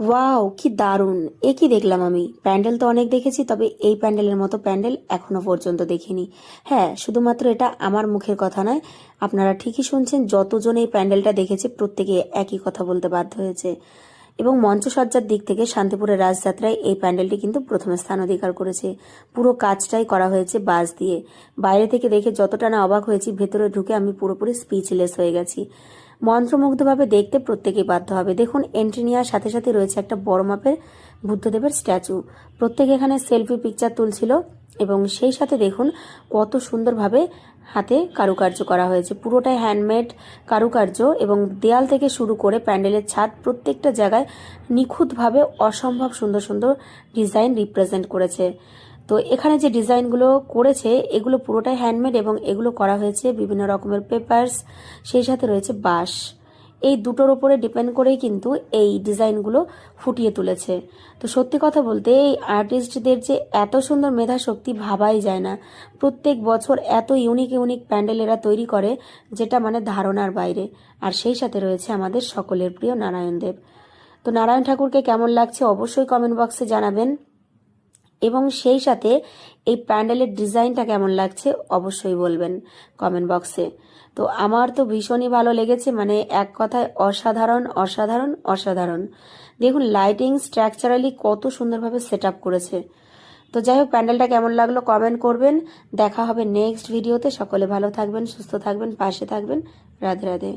Wow, কি দারুণ! এ কি দেখলাম আমি! প্যান্ডেল তো অনেক দেখেছি, তবে এই প্যান্ডেলের মতো প্যান্ডেল এখনো পর্যন্ত দেখিনি। হ্যাঁ, শুধুমাত্র এটা আমার মুখের কথা নয়, আপনারা ঠিকই শুনছেন, যতজন এই প্যান্ডেলটা দেখেছে প্রত্যেকে একই কথা বলতে বাধ্য হয়েছে। এবং মঞ্চসজ্জার দিক থেকে শান্তিপুরের রাজযাত্রায় এই প্যান্ডেলটি কিন্তু প্রথম স্থান অধিকার করেছে। পুরো কাজটাই করা হয়েছে বাঁশ দিয়ে। বাইরে থেকে দেখে যতটা না অবাক হয়েছি, ভেতরে ঢুকে আমি পুরোপুরি স্পিচলেস হয়ে গেছি। মন্ত্রমুগ্ধভাবে দেখতে প্রত্যেকেই বাধ্য হবে। দেখুন, এন্ট্রি নেওয়ার সাথে সাথে রয়েছে একটা বড় মাপের বুদ্ধদেবের স্ট্যাচু। প্রত্যেকে এখানে সেলফি পিকচার তুলছিল এবং সেই সাথে দেখুন কত সুন্দরভাবে হাতে কারুকার্য করা হয়েছে। পুরোটাই হ্যান্ডমেড কারুকার্য এবং দেয়াল থেকে শুরু করে প্যান্ডেলের ছাদ প্রত্যেকটা জায়গায় নিখুঁতভাবে অসম্ভব সুন্দর সুন্দর ডিজাইন রিপ্রেজেন্ট করেছে। তো এখানে যে ডিজাইনগুলো করেছে এগুলো পুরোটাই হ্যান্ডমেড এবং এগুলো করা হয়েছে বিভিন্ন রকমের পেপারস, সেই সাথে রয়েছে বাঁশ। এই দুটোর উপরে ডিপেন্ড করেই কিন্তু এই ডিজাইনগুলো ফুটিয়ে তুলেছে। তো সত্যি কথা বলতে এই আর্টিস্টদের যে এত সুন্দর মেধা শক্তি ভাবাই যায় না। প্রত্যেক বছর এত ইউনিক ইউনিক প্যান্ডেল এরা তৈরি করে, যেটা মানে ধারণার বাইরে। আর সেই সাথে রয়েছে আমাদের সকলের প্রিয় নারায়ণ দেব। তো নারায়ণ ঠাকুরকে কেমন লাগছে অবশ্যই কমেন্ট বক্সে জানাবেন, এবং সেই সাথে এই প্যান্ডেলের ডিজাইনটা কেমন লাগছে অবশ্যই বলবেন কমেন্ট বক্সে। তো আমার তো ভীষণই ভালো লেগেছে, মানে এক কথায় অসাধারণ অসাধারণ অসাধারণ। দেখুন লাইটিং স্ট্রাকচারালি কত সুন্দরভাবে সেট আপ করেছে। তো যাই হোক, প্যান্ডেলটা কেমন লাগলো কমেন্ট করবেন। দেখা হবে নেক্সট ভিডিওতে। সকলে ভালো থাকবেন, সুস্থ থাকবেন, পাশে থাকবেন। রাধে রাধে।